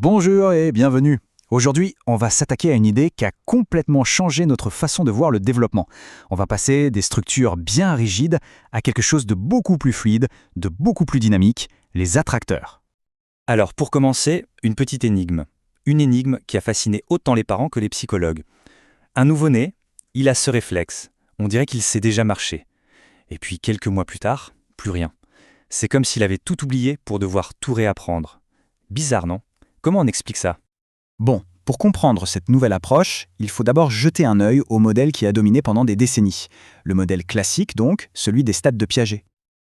Bonjour et bienvenue. Aujourd'hui, on va s'attaquer à une idée qui a complètement changé notre façon de voir le développement. On va passer des structures bien rigides à quelque chose de beaucoup plus fluide, de beaucoup plus dynamique, les attracteurs. Alors, pour commencer, une petite énigme. Une énigme qui a fasciné autant les parents que les psychologues. Un nouveau-né, il a ce réflexe. On dirait qu'il sait déjà marcher. Et puis, quelques mois plus tard, plus rien. C'est comme s'il avait tout oublié pour devoir tout réapprendre. Bizarre, non ? Comment on explique ça ? Bon, pour comprendre cette nouvelle approche, il faut d'abord jeter un œil au modèle qui a dominé pendant des décennies. Le modèle classique donc, celui des stades de Piaget.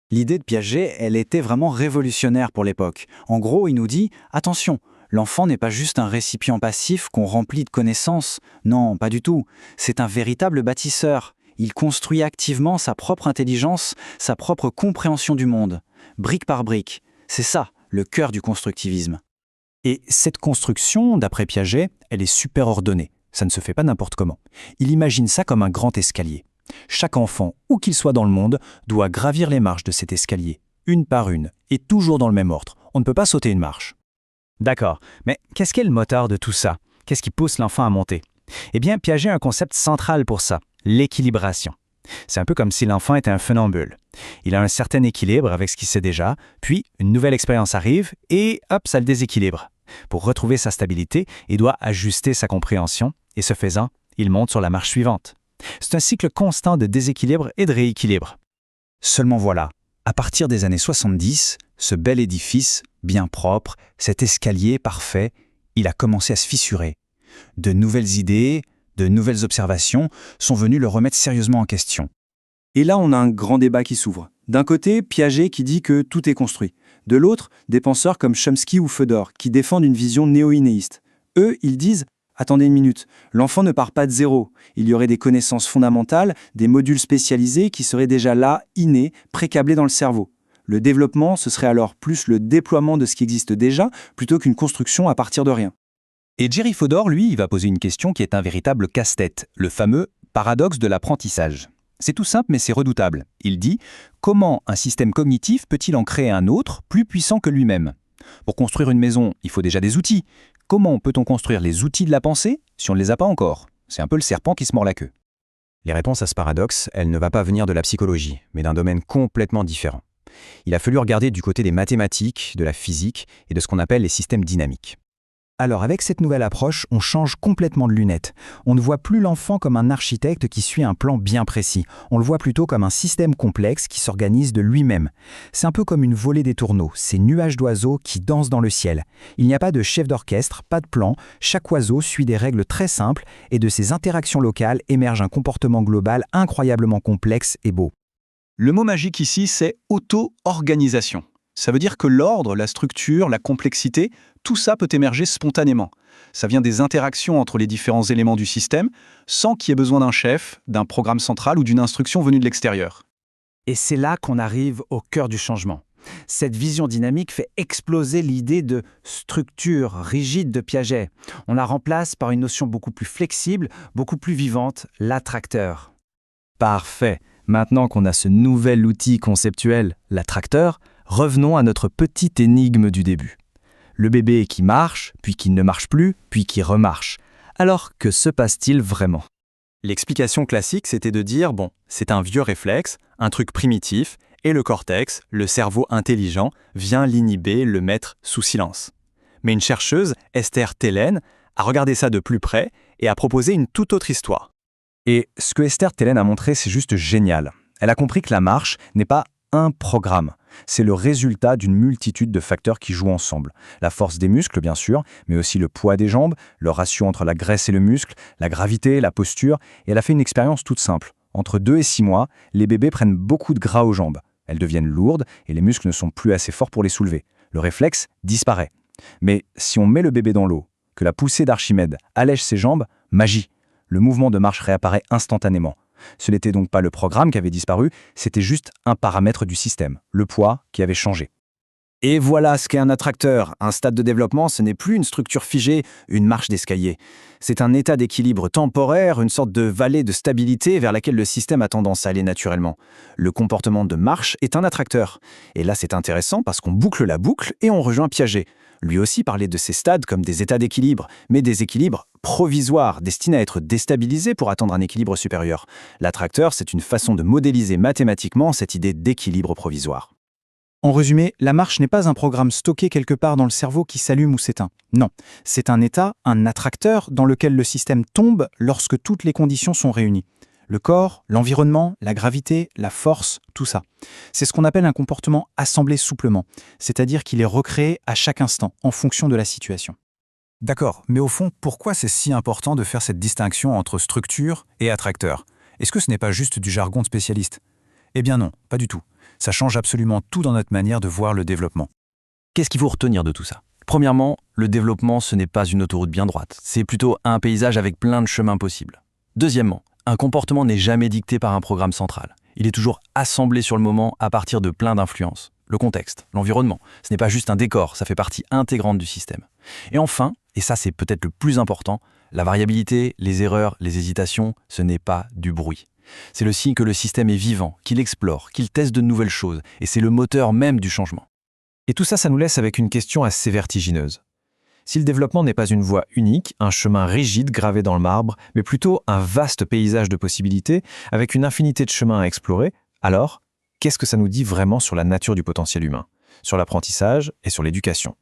L'idée de Piaget, elle était vraiment révolutionnaire pour l'époque. En gros, il nous dit « Attention, l'enfant n'est pas juste un récipient passif qu'on remplit de connaissances. Non, pas du tout. C'est un véritable bâtisseur. Il construit activement sa propre intelligence, sa propre compréhension du monde, brique par brique. C'est ça, le cœur du constructivisme. » Et cette construction, d'après Piaget, elle est super ordonnée. Ça ne se fait pas n'importe comment. Il imagine ça comme un grand escalier. Chaque enfant, où qu'il soit dans le monde, doit gravir les marches de cet escalier, une par une, et toujours dans le même ordre. On ne peut pas sauter une marche. D'accord, mais qu'est-ce qu'est le moteur de tout ça ? Qu'est-ce qui pousse l'enfant à monter ? Eh bien, Piaget a un concept central pour ça, l'équilibration. C'est un peu comme si l'enfant était un funambule. Il a un certain équilibre avec ce qu'il sait déjà, puis une nouvelle expérience arrive et hop, ça le déséquilibre. Pour retrouver sa stabilité, il doit ajuster sa compréhension et ce faisant, il monte sur la marche suivante. C'est un cycle constant de déséquilibre et de rééquilibre. Seulement voilà, à partir des années 70, ce bel édifice, bien propre, cet escalier parfait, il a commencé à se fissurer. De nouvelles idées, de nouvelles observations sont venues le remettre sérieusement en question. Et là, on a un grand débat qui s'ouvre. D'un côté, Piaget qui dit que tout est construit. De l'autre, des penseurs comme Chomsky ou Fodor qui défendent une vision néo-innéiste. Eux, ils disent « Attendez une minute, l'enfant ne part pas de zéro. Il y aurait des connaissances fondamentales, des modules spécialisés qui seraient déjà là, innés, précablés dans le cerveau. Le développement, ce serait alors plus le déploiement de ce qui existe déjà, plutôt qu'une construction à partir de rien. » Et Jerry Fodor, lui, il va poser une question qui est un véritable casse-tête, le fameux paradoxe de l'apprentissage. C'est tout simple, mais c'est redoutable. Il dit « Comment un système cognitif peut-il en créer un autre, plus puissant que lui-même ? Pour construire une maison, il faut déjà des outils. Comment peut-on construire les outils de la pensée si on ne les a pas encore ? C'est un peu le serpent qui se mord la queue. » Les réponses à ce paradoxe, elle ne va pas venir de la psychologie, mais d'un domaine complètement différent. Il a fallu regarder du côté des mathématiques, de la physique et de ce qu'on appelle les systèmes dynamiques. Alors avec cette nouvelle approche, on change complètement de lunettes. On ne voit plus l'enfant comme un architecte qui suit un plan bien précis. On le voit plutôt comme un système complexe qui s'organise de lui-même. C'est un peu comme une volée des tourneaux, ces nuages d'oiseaux qui dansent dans le ciel. Il n'y a pas de chef d'orchestre, pas de plan, chaque oiseau suit des règles très simples et de ces interactions locales émerge un comportement global incroyablement complexe et beau. Le mot magique ici, c'est auto-organisation. Ça veut dire que l'ordre, la structure, la complexité, tout ça peut émerger spontanément. Ça vient des interactions entre les différents éléments du système, sans qu'il y ait besoin d'un chef, d'un programme central ou d'une instruction venue de l'extérieur. Et c'est là qu'on arrive au cœur du changement. Cette vision dynamique fait exploser l'idée de structure rigide de Piaget. On la remplace par une notion beaucoup plus flexible, beaucoup plus vivante, l'attracteur. Parfait. Maintenant qu'on a ce nouvel outil conceptuel, l'attracteur, revenons à notre petite énigme du début. Le bébé qui marche, puis qui ne marche plus, puis qui remarche. Alors, que se passe-t-il vraiment ? L'explication classique, c'était de dire, c'est un vieux réflexe, un truc primitif, et le cortex, le cerveau intelligent, vient l'inhiber, le mettre sous silence. Mais une chercheuse, Esther Telen, a regardé ça de plus près et a proposé une toute autre histoire. Et ce que Esther Telen a montré, c'est juste génial. Elle a compris que la marche n'est pas un programme. C'est le résultat d'une multitude de facteurs qui jouent ensemble. La force des muscles, bien sûr, mais aussi le poids des jambes, le ratio entre la graisse et le muscle, la gravité, la posture. Et elle a fait une expérience toute simple. Entre 2 et 6 mois, les bébés prennent beaucoup de gras aux jambes. Elles deviennent lourdes et les muscles ne sont plus assez forts pour les soulever. Le réflexe disparaît. Mais si on met le bébé dans l'eau, que la poussée d'Archimède allège ses jambes, magie. Le mouvement de marche réapparaît instantanément. Ce n'était donc pas le programme qui avait disparu, c'était juste un paramètre du système, le poids qui avait changé. Et voilà ce qu'est un attracteur. Un stade de développement, ce n'est plus une structure figée, une marche d'escalier. C'est un état d'équilibre temporaire, une sorte de vallée de stabilité vers laquelle le système a tendance à aller naturellement. Le comportement de marche est un attracteur. Et là, c'est intéressant parce qu'on boucle la boucle et on rejoint Piaget. Lui aussi parlait de ces stades comme des états d'équilibre, mais des équilibres provisoires, destinés à être déstabilisés pour atteindre un équilibre supérieur. L'attracteur, c'est une façon de modéliser mathématiquement cette idée d'équilibre provisoire. En résumé, la marche n'est pas un programme stocké quelque part dans le cerveau qui s'allume ou s'éteint. Non, c'est un état, un attracteur dans lequel le système tombe lorsque toutes les conditions sont réunies. Le corps, l'environnement, la gravité, la force, tout ça. C'est ce qu'on appelle un comportement assemblé souplement, c'est-à-dire qu'il est recréé à chaque instant, en fonction de la situation. D'accord, mais au fond, pourquoi c'est si important de faire cette distinction entre structure et attracteur? Est-ce que ce n'est pas juste du jargon de spécialiste? Eh bien non, pas du tout. Ça change absolument tout dans notre manière de voir le développement. Qu'est-ce qu'il faut retenir de tout ça? Premièrement, le développement, ce n'est pas une autoroute bien droite. C'est plutôt un paysage avec plein de chemins possibles. Deuxièmement, un comportement n'est jamais dicté par un programme central. Il est toujours assemblé sur le moment à partir de plein d'influences. Le contexte, l'environnement, ce n'est pas juste un décor, ça fait partie intégrante du système. Et enfin, et ça c'est peut-être le plus important, la variabilité, les erreurs, les hésitations, ce n'est pas du bruit. C'est le signe que le système est vivant, qu'il explore, qu'il teste de nouvelles choses, et c'est le moteur même du changement. Et tout ça, ça nous laisse avec une question assez vertigineuse. Si le développement n'est pas une voie unique, un chemin rigide gravé dans le marbre, mais plutôt un vaste paysage de possibilités, avec une infinité de chemins à explorer, alors, qu'est-ce que ça nous dit vraiment sur la nature du potentiel humain, sur l'apprentissage et sur l'éducation?